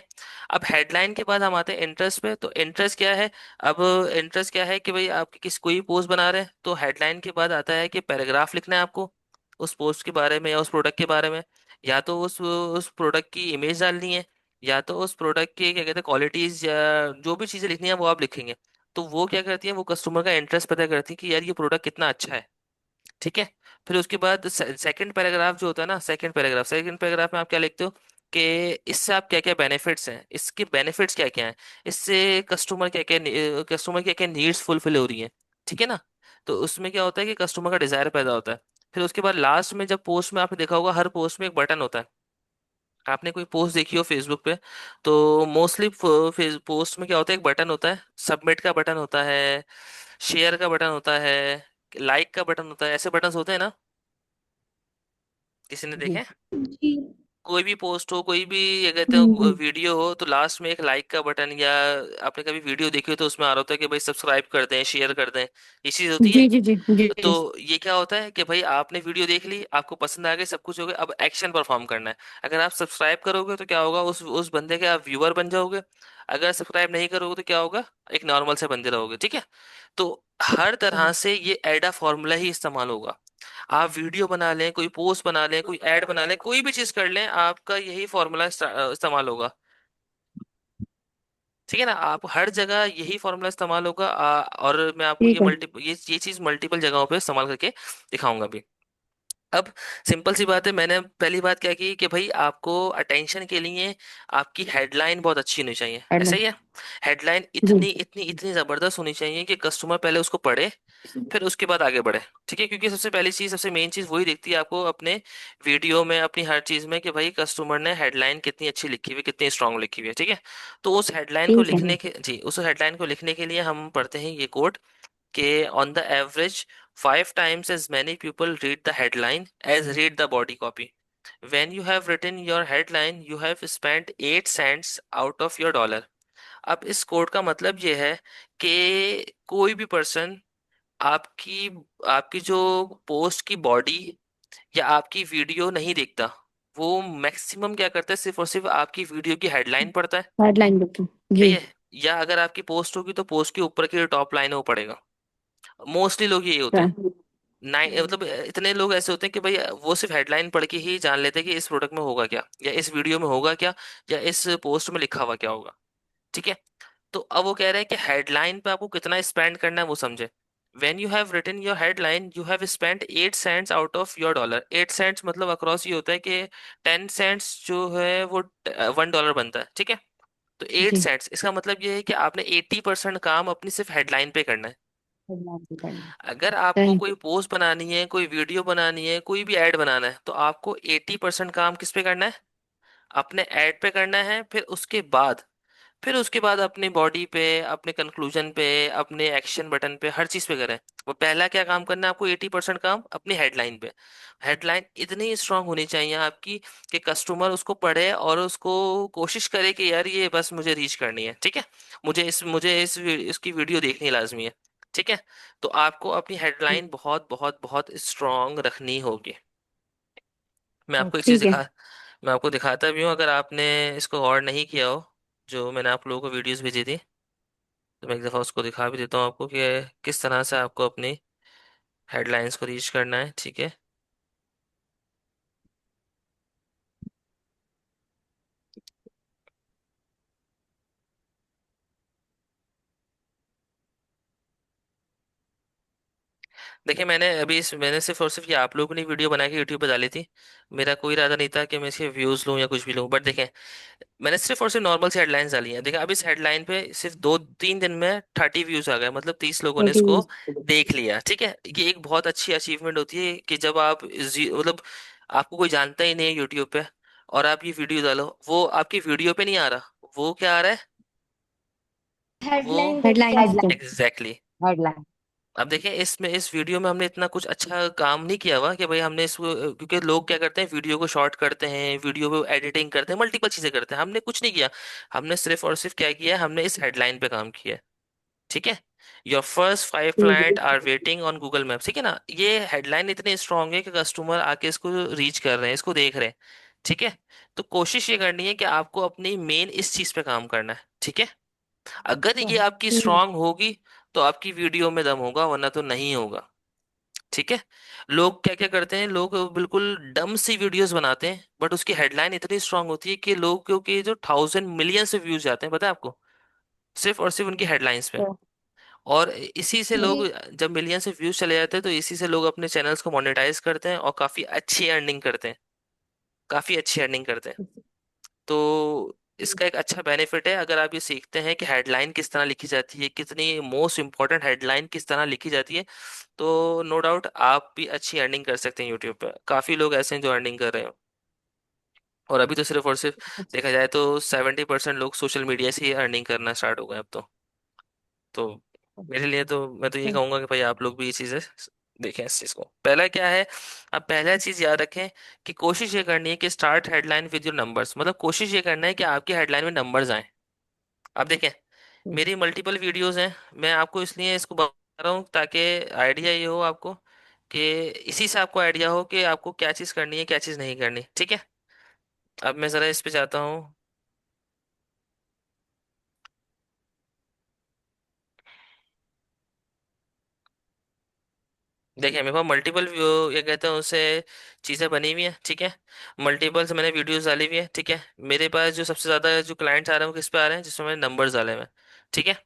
अब हेडलाइन के बाद हम आते हैं इंटरेस्ट पे, तो इंटरेस्ट क्या है, अब इंटरेस्ट क्या है कि भाई आप किसी कोई पोस्ट बना रहे हैं तो हेडलाइन के बाद आता है कि पैराग्राफ लिखना है आपको उस पोस्ट के बारे में या उस प्रोडक्ट के बारे में, या तो उस प्रोडक्ट की इमेज डालनी है, या तो उस प्रोडक्ट के क्या कहते हैं क्वालिटीज या जो भी चीजें लिखनी है वो आप लिखेंगे। तो वो क्या करती है, वो कस्टमर का इंटरेस्ट पता करती है कि यार ये प्रोडक्ट कितना अच्छा है, ठीक है। फिर उसके बाद सेकंड पैराग्राफ जो होता है ना, सेकंड पैराग्राफ में आप क्या लिखते हो कि इससे आप क्या क्या बेनिफिट्स हैं, इसके बेनिफिट्स क्या क्या हैं, इससे कस्टमर क्या क्या नीड्स फुलफिल हो रही हैं, ठीक है ना। तो उसमें क्या होता है कि कस्टमर का डिजायर पैदा होता है। फिर उसके बाद लास्ट में जब पोस्ट में आपने देखा होगा हर पोस्ट में एक बटन होता है, आपने कोई पोस्ट देखी हो फेसबुक पे, तो मोस्टली पोस्ट में क्या होता है, एक बटन होता है, सबमिट का बटन होता है, शेयर का बटन होता है, लाइक का बटन होता है, ऐसे बटन होते हैं ना, किसी ने जी। देखे? जी। कोई भी पोस्ट हो, कोई भी ये कहते हम्म। हो वीडियो हो, तो लास्ट में एक लाइक का बटन, या आपने कभी वीडियो देखी हो तो उसमें आ रहा होता है कि भाई सब्सक्राइब कर दें, शेयर कर दें, ये चीज होती है। जी जी जी जी तो जी। ये क्या होता है कि भाई आपने वीडियो देख ली, आपको पसंद आ गई, सब कुछ हो गया, अब एक्शन परफॉर्म करना है। अगर आप सब्सक्राइब करोगे तो क्या होगा, उस बंदे के आप व्यूअर बन जाओगे। अगर सब्सक्राइब नहीं करोगे तो क्या होगा, एक नॉर्मल से बंदे रहोगे, ठीक है। तो हर तरह हम्म। से ये एडा फॉर्मूला ही इस्तेमाल होगा। आप वीडियो बना लें, कोई पोस्ट बना लें, कोई ऐड बना लें, कोई भी चीज कर लें, आपका यही फॉर्मूला इस्तेमाल होगा। ठीक है ना, आप हर जगह यही फॉर्मूला इस्तेमाल होगा। और मैं आपको ठीक है। ये चीज मल्टीपल जगहों पे इस्तेमाल करके दिखाऊंगा भी। अब सिंपल सी बात है, मैंने पहली बात क्या की कि भाई आपको अटेंशन के लिए आपकी हेडलाइन बहुत अच्छी होनी चाहिए, ऐसा हेडलाइन। ही है। हेडलाइन जी। इतनी इतनी इतनी जबरदस्त होनी चाहिए कि कस्टमर पहले उसको पढ़े, फिर उसके बाद आगे बढ़े। ठीक है, क्योंकि सबसे पहली चीज, सबसे मेन चीज वही दिखती है आपको अपने वीडियो में, अपनी हर चीज में, कि भाई कस्टमर ने हेडलाइन कितनी अच्छी लिखी हुई है, कितनी स्ट्रांग लिखी हुई है। ठीक है, तो उस हेडलाइन को ठीक है। लिखने के जी उस हेडलाइन को लिखने के लिए हम पढ़ते हैं ये कोड कि on the average 5 times as many people read the headline as read the body copy. When you have written your headline, you have spent 8 cents out of your dollar. अब इस कोड का मतलब ये है कि कोई भी पर्सन आपकी आपकी जो पोस्ट की बॉडी या आपकी वीडियो नहीं देखता, वो मैक्सिमम क्या करता है, सिर्फ और सिर्फ आपकी वीडियो की हेडलाइन पढ़ता है। Headline book. सही जी। है। या अगर आपकी पोस्ट होगी तो पोस्ट के ऊपर की जो टॉप लाइन है वो पढ़ेगा। मोस्टली लोग यही होते हैं। अच्छा। मतलब इतने लोग ऐसे होते हैं कि भाई वो सिर्फ हेडलाइन पढ़ के ही जान लेते हैं कि इस प्रोडक्ट में होगा क्या, या इस वीडियो में होगा क्या, या इस पोस्ट में लिखा हुआ क्या होगा। ठीक है, तो अब वो कह रहे हैं कि हेडलाइन पे आपको कितना स्पेंड करना है वो समझे। When you have written your headline you have spend 8 cents out of your dollar. 8 cents मतलब अक्रॉस ये होता है कि 10 सेंट्स जो है वो $1 बनता है। ठीक है, तो एट जी। सेंट्स इसका मतलब ये है कि आपने 80% काम अपनी सिर्फ हेडलाइन पे करना है। हेडलाइन पे करना। अगर आपको सही। कोई पोस्ट बनानी है, कोई वीडियो बनानी है, कोई भी ऐड बनाना है, तो आपको 80% काम किस पे करना है, अपने ऐड पे करना है। फिर उसके बाद अपनी बॉडी पे, अपने कंक्लूजन पे, अपने एक्शन बटन पे, हर चीज पे करें। वो पहला क्या काम करना है आपको, 80% काम अपनी हेडलाइन पे। हेडलाइन इतनी स्ट्रांग होनी चाहिए आपकी कि कस्टमर उसको पढ़े और उसको कोशिश करे कि यार ये बस मुझे रीच करनी है। ठीक है, इसकी वीडियो देखनी लाजमी है। ठीक है, तो आपको अपनी हेडलाइन बहुत बहुत बहुत स्ट्रांग रखनी होगी। मैं आपको एक चीज ठीक है। दिखा मैं आपको दिखाता भी हूँ, अगर आपने इसको गौर नहीं किया हो, जो मैंने आप लोगों को वीडियोस भेजी थी, तो मैं एक दफ़ा उसको दिखा भी देता हूँ आपको कि किस तरह से आपको अपनी हेडलाइंस को रीच करना है। ठीक है, देखिए मैंने सिर्फ और सिर्फ ये आप लोगों ने वीडियो बना के यूट्यूब पे डाली थी। मेरा कोई इरादा नहीं था कि मैं इसके व्यूज़ लूँ या कुछ भी लूँ, बट देखें, मैंने सिर्फ और सिर्फ नॉर्मल सी हेडलाइंस डाली हैं। देखिए अब इस हेडलाइन पे सिर्फ 2-3 दिन में 30 व्यूज आ गए, मतलब 30 लोगों ने थर्टी इसको व्यूज। देख लिया। ठीक है, ये एक बहुत अच्छी अचीवमेंट होती है कि जब आप मतलब आपको कोई जानता ही नहीं है यूट्यूब पे, और आप ये वीडियो डालो, वो आपकी वीडियो पे नहीं आ रहा, वो क्या आ रहा है, वो हेडलाइन पे दिखा हेडलाइंस है। पे। हेडलाइन। एग्जैक्टली। हेडलाइन। अब देखें, इस वीडियो में हमने इतना कुछ अच्छा काम नहीं किया हुआ कि भाई हमने इसको, क्योंकि लोग क्या करते हैं, वीडियो को शॉर्ट करते हैं, वीडियो को एडिटिंग करते हैं, मल्टीपल चीजें करते हैं, हमने कुछ नहीं किया। हमने सिर्फ और सिर्फ क्या किया है, हमने इस हेडलाइन पे काम किया है। ठीक है, your first 5 client are waiting on Google Maps. ठीक है ना, ये हेडलाइन इतनी स्ट्रांग है कि कस्टमर आके इसको रीच कर रहे हैं, इसको देख रहे हैं। ठीक है, तो कोशिश ये करनी है कि आपको अपनी मेन इस चीज पे काम करना है। ठीक है, अगर ये आपकी ठीक। स्ट्रांग होगी तो आपकी वीडियो में दम होगा, वरना तो नहीं होगा। ठीक है, लोग क्या क्या करते हैं, लोग बिल्कुल डम सी वीडियोस बनाते हैं, बट उसकी हेडलाइन इतनी स्ट्रांग होती है कि लोगों के जो 1000 मिलियन से व्यूज जाते हैं, पता है आपको, सिर्फ और सिर्फ उनकी हेडलाइंस पे। तो और इसी से जी। लोग, जब मिलियन से व्यूज चले जाते हैं, तो इसी से लोग अपने चैनल्स को मोनेटाइज करते हैं और काफी अच्छी अर्निंग करते हैं, काफी अच्छी अर्निंग करते हैं। तो इसका एक अच्छा बेनिफिट है, अगर आप ये सीखते हैं कि हेडलाइन किस तरह लिखी जाती है, कितनी मोस्ट इंपॉर्टेंट हेडलाइन किस तरह लिखी जाती है, तो नो डाउट आप भी अच्छी अर्निंग कर सकते हैं यूट्यूब पे। काफी लोग ऐसे हैं जो अर्निंग कर रहे हैं। और अभी तो सिर्फ और सिर्फ देखा जाए तो 70% लोग सोशल मीडिया से ही अर्निंग करना स्टार्ट हो गए अब तो। मेरे लिए तो मैं तो ये हम्म, कहूंगा कि भाई आप लोग भी ये चीजें देखें इस चीज को। पहला क्या है, अब पहला चीज याद रखें कि कोशिश ये करनी है कि start headline with your numbers, मतलब कोशिश ये करना है कि आपकी हेडलाइन में नंबर्स आए। आप देखें, मेरी मल्टीपल वीडियोस हैं, मैं आपको इसलिए इसको बता रहा हूँ ताकि आइडिया ये हो आपको, कि इसी से आपको आइडिया हो कि आपको क्या चीज़ करनी है क्या चीज़ नहीं करनी, ठीक है। अब मैं ज़रा इस पे जाता हूँ। देखिए मेरे पास मल्टीपल ये कहते हैं उसे चीज़ें बनी हुई हैं, ठीक है। मल्टीपल से मैंने वीडियोस डाली हुई है, ठीक है। मेरे पास जो सबसे ज़्यादा जो क्लाइंट्स आ रहे हैं वो किस पे आ रहे हैं, जिसमें मैंने नंबर्स डाले हुए हैं, ठीक है।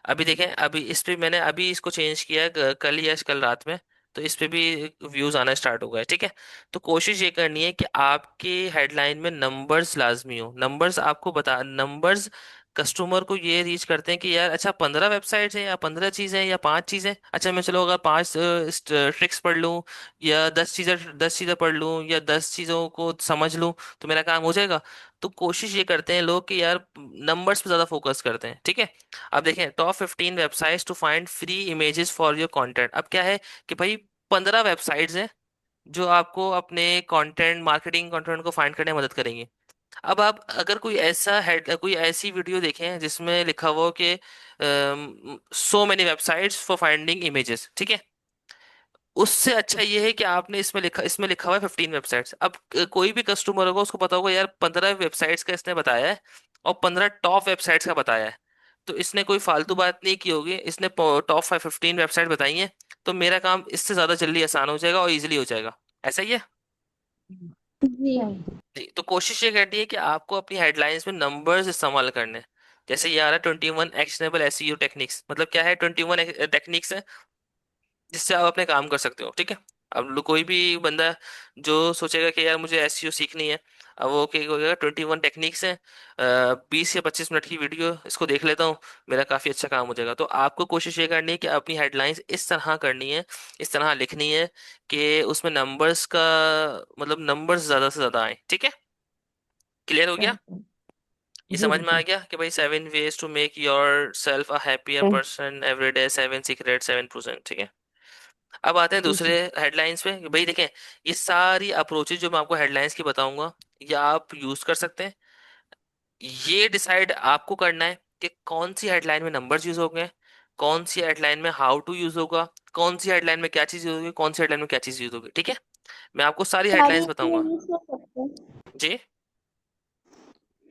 अभी देखें, अभी इस पे मैंने अभी इसको चेंज किया है कल या कल रात में, तो इस पे भी व्यूज़ आना स्टार्ट हो गए, ठीक है। तो कोशिश ये करनी है कि आपके हेडलाइन में नंबर्स लाजमी हो। नंबर्स आपको बता, नंबर्स कस्टमर को ये रीच करते हैं कि यार अच्छा 15 वेबसाइट्स हैं या 15 चीज़ें या 5 चीज़ें, अच्छा मैं चलो अगर 5 ट्रिक्स पढ़ लूँ या 10 चीज़ें पढ़ लूँ या 10 चीज़ों को समझ लूँ तो मेरा काम हो जाएगा। तो कोशिश ये करते हैं लोग कि यार नंबर्स पे ज़्यादा फोकस करते हैं, ठीक है। अब देखें, top 15 websites to find free images for your content. अब क्या है कि भाई 15 वेबसाइट्स हैं जो आपको अपने कंटेंट मार्केटिंग कंटेंट को फाइंड करने में मदद करेंगी। अब आप अगर कोई ऐसी वीडियो देखें जिसमें लिखा हुआ हो कि so many websites for finding images, ठीक है, उससे अच्छा ये है कि आपने इसमें लिखा हुआ है 15 वेबसाइट्स। अब कोई भी कस्टमर होगा उसको पता होगा यार 15 वेबसाइट्स का इसने बताया है और 15 टॉप वेबसाइट्स का बताया है, तो इसने कोई फालतू बात नहीं की होगी, इसने टॉप 15 वेबसाइट बताई हैं, तो मेरा काम इससे ज्यादा जल्दी आसान हो जाएगा और इजीली हो जाएगा। ऐसा ही है जी। सही। जी। तो कोशिश ये करनी है कि आपको अपनी हेडलाइंस में नंबर्स इस्तेमाल करने हैं। जैसे ये आ रहा है 21 एक्शनेबल एसईओ टेक्निक्स, मतलब क्या है, 21 टेक्निक्स जिससे आप अपने काम कर सकते हो, ठीक है। अब कोई भी बंदा जो सोचेगा कि यार मुझे एसईओ सीखनी है, अब वो क्या होगा, 21 टेक्निक्स हैं, 20 या 25 मिनट की वीडियो, इसको देख लेता हूँ, मेरा काफ़ी अच्छा काम हो जाएगा। तो आपको कोशिश ये करनी है कि अपनी हेडलाइंस इस तरह करनी है, इस तरह लिखनी है कि उसमें नंबर्स का मतलब नंबर्स ज़्यादा से ज़्यादा आए, ठीक है। क्लियर हो गया? सही। ये जी समझ में आ बिल्कुल। गया कि भाई 7 ways to make yourself a happier सही। पर्सन एवरी डे, 7 सीक्रेट 7%, ठीक है। अब आते हैं जी दूसरे जी। हेडलाइंस पे कि भाई देखें, ये सारी अप्रोचेज जो मैं आपको हेडलाइंस की बताऊंगा ये आप यूज कर सकते हैं। ये डिसाइड आपको करना है कि कौन सी हेडलाइन में नंबर्स यूज होंगे, कौन सी हेडलाइन में हाउ टू यूज होगा, कौन सी हेडलाइन में क्या चीज यूज होगी, कौन सी हेडलाइन में क्या चीज यूज होगी, ठीक है। मैं आपको सारी सारी हेडलाइंस इसमें बताऊंगा। यूज़ कर सकते हैं। जी।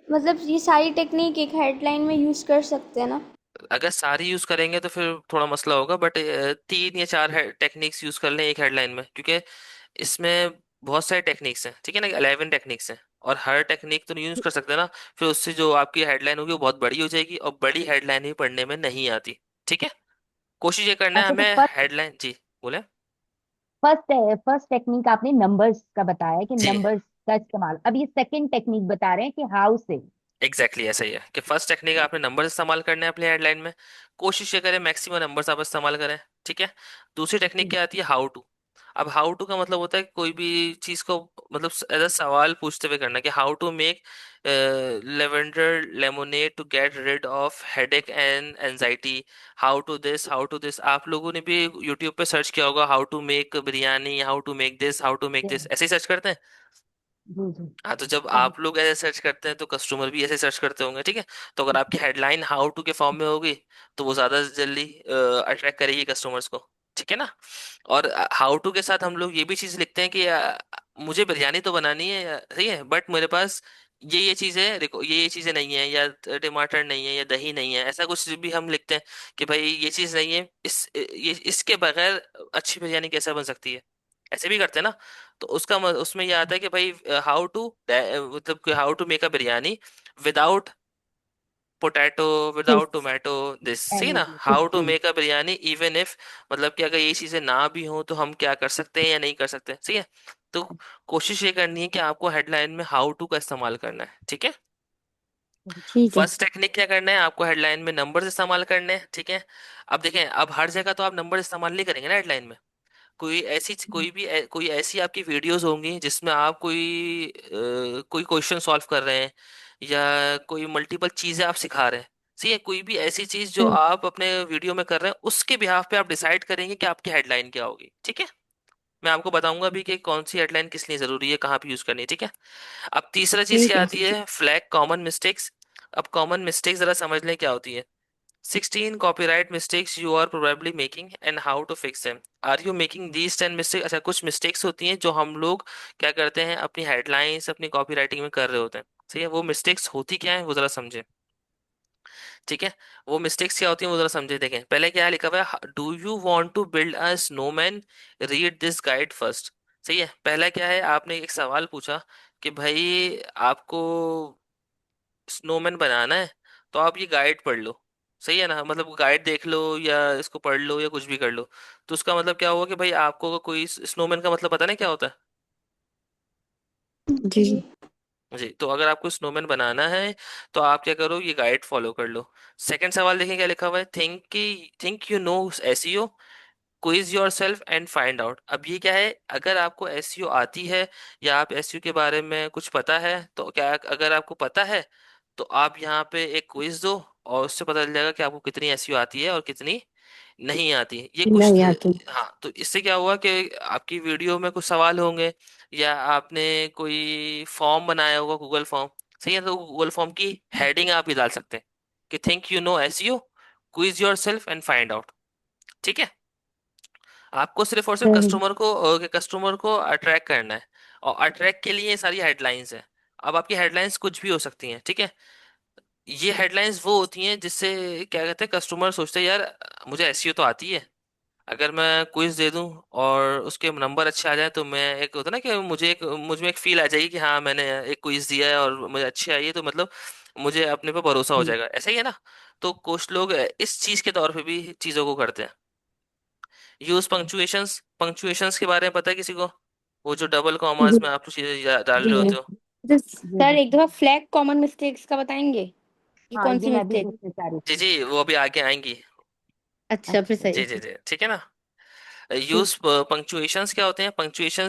मतलब ये सारी टेक्निक एक हेडलाइन में यूज़ कर सकते हैं ना? अगर सारी यूज करेंगे तो फिर थोड़ा मसला होगा, बट 3 या 4 टेक्निक्स यूज कर लें एक हेडलाइन में, क्योंकि इसमें बहुत सारे टेक्निक्स हैं, ठीक है ना, 11 टेक्निक्स हैं, और हर टेक्निक तो नहीं यूज कर सकते ना। फिर उससे जो आपकी हेडलाइन होगी वो बहुत बड़ी हो जाएगी और बड़ी हेडलाइन भी पढ़ने में नहीं आती, ठीक है। कोशिश ये करना है अच्छा, तो हमें फर्स्ट हेडलाइन, जी बोले। फर्स्ट फर्स्ट टेक्निक आपने नंबर्स का बताया कि जी नंबर्स का इस्तेमाल, अब ये सेकंड टेक्निक बता रहे हैं कि हाउ से। एग्जैक्टली ऐसा ही है कि फर्स्ट टेक्निक आपने नंबर इस्तेमाल करने हैं अपनी हेडलाइन में, कोशिश ये करें मैक्सिमम नंबर्स आप इस्तेमाल करें, ठीक है। दूसरी टेक्निक क्या आती है, हाउ टू। अब हाउ टू का मतलब होता है कि कोई भी चीज को मतलब एज अ सवाल पूछते हुए करना, कि how to make lavender lemonade to get rid of headache and anxiety, how to this. आप लोगों ने भी यूट्यूब पे सर्च किया होगा how to make biryani, how to make this, how to make जी दिस, ऐसे ही सर्च करते हैं। जी जी। हाँ, तो जब सही। आप लोग ऐसे सर्च करते हैं तो कस्टमर भी ऐसे सर्च करते होंगे, ठीक है। तो अगर आपकी हेडलाइन हाउ टू के फॉर्म में होगी तो वो ज्यादा जल्दी अट्रैक्ट करेगी कस्टमर्स को, ठीक है ना। और हाउ टू के साथ हम लोग ये भी चीज लिखते हैं कि मुझे बिरयानी तो बनानी है, ठीक है, बट मेरे पास ये चीजें देखो, ये चीजें नहीं है, या टमाटर नहीं है या दही नहीं है, ऐसा कुछ भी हम लिखते हैं कि भाई ये चीज नहीं है, ये इसके बगैर अच्छी बिरयानी कैसे बन सकती है, ऐसे भी करते हैं ना। तो उसमें ये आता है कि भाई हाउ टू मतलब how to make a biryani without potato, fish without tomato, this, सही है एंड ना, फिश हाउ टू जी। Make a biryani even if, मतलब कि अगर ये चीजें ना भी हो तो हम क्या कर सकते हैं या नहीं कर सकते, सही है। तो कोशिश ये करनी है कि आपको हेडलाइन में हाउ टू का इस्तेमाल करना है, ठीक है। ठीक है। फर्स्ट टेक्निक क्या करना है, आपको हेडलाइन में नंबर्स इस्तेमाल करने हैं, ठीक है। अब देखें, अब हर जगह तो आप नंबर इस्तेमाल नहीं करेंगे ना हेडलाइन में। कोई ऐसी आपकी वीडियोस होंगी जिसमें आप कोई क्वेश्चन सॉल्व कर रहे हैं या कोई मल्टीपल चीजें आप सिखा रहे हैं, सही है, कोई भी ऐसी चीज जो हम्म। आप अपने वीडियो में कर रहे हैं उसके बिहाफ पे आप डिसाइड करेंगे कि आपकी हेडलाइन क्या होगी, ठीक है। मैं आपको बताऊंगा भी कि कौन सी हेडलाइन किस लिए जरूरी है, कहाँ पे यूज करनी है, ठीक है। अब तीसरा चीज ठीक क्या है। आती है, फ्लैग कॉमन मिस्टेक्स। अब कॉमन मिस्टेक्स जरा समझ लें क्या होती है। 16 copyright mistakes you are probably making and how to fix them. Are you making these 10 mistakes? अच्छा, कुछ मिस्टेक्स होती हैं जो हम लोग क्या करते हैं अपनी हेडलाइंस अपनी कॉपी राइटिंग में कर रहे होते हैं, सही है। वो मिस्टेक्स होती क्या है वो जरा समझे, ठीक है। वो मिस्टेक्स क्या होती हैं वो जरा समझे, देखें पहले क्या लिखा हुआ है, do you want to build a snowman, read this guide first. सही है, पहला क्या है, आपने एक सवाल पूछा कि भाई आपको स्नोमैन बनाना है तो आप ये गाइड पढ़ लो, सही है ना, मतलब गाइड देख लो या इसको पढ़ लो या कुछ भी कर लो। तो उसका मतलब क्या हुआ कि भाई आपको कोई स्नोमैन का मतलब पता नहीं क्या होता है। जी। जी। जी, तो अगर आपको स्नोमैन बनाना है तो आप क्या करो, ये गाइड फॉलो कर लो। सेकंड सवाल देखें क्या लिखा हुआ है, think you know SEO, quiz your self and find out. अब ये क्या है, अगर आपको एसईओ आती है या आप एसईओ के बारे में कुछ पता है तो क्या, अगर आपको पता है तो आप यहाँ पे एक क्विज दो और उससे पता चल जाएगा कि आपको कितनी एसईओ आती है और कितनी नहीं आती है। ये कुछ नहीं आती। हाँ, तो इससे क्या हुआ कि आपकी वीडियो में कुछ सवाल होंगे या आपने कोई फॉर्म बनाया होगा गूगल फॉर्म, सही है, तो गूगल फॉर्म की हेडिंग आप ही डाल सकते हैं कि think you know SEO, quiz your self and find out, ठीक है। आपको सिर्फ और सिर्फ हम्म। कस्टमर को अट्रैक्ट करना है और अट्रैक्ट के लिए ये सारी हेडलाइंस है। अब आपकी हेडलाइंस कुछ भी हो सकती हैं, ठीक है। ये हेडलाइंस वो होती हैं जिससे क्या कहते हैं, कस्टमर सोचते हैं यार मुझे एसईओ तो आती है, अगर मैं क्विज दे दूं और उसके नंबर अच्छे आ जाए तो मैं, एक होता है ना कि मुझ में एक फील आ जाएगी कि हाँ मैंने एक क्विज दिया है और मुझे अच्छी आई है, तो मतलब मुझे अपने पे भरोसा हो जाएगा, ऐसा ही है ना। तो कुछ लोग इस चीज के तौर पे भी चीजों को करते हैं। यूज पंक्चुएशंस, पंक्चुएशंस के बारे में पता है किसी को, वो जो डबल जी। कॉमास में आप चीजें डाल रहे जी। होते हो। तो जी सर जी। एक दफा फ्लैग कॉमन मिस्टेक्स का बताएंगे, ये हाँ, कौन ये सी मैं भी मिस्टेक? पूछना चाह रही जी थी। जी, वो अभी आगे आएंगी। अच्छा, फिर अच्छा। सही। जी जी जी, ठीक है ना। ठीक। यूज पंक्चुएशंस क्या होते हैं, पंक्चुएशन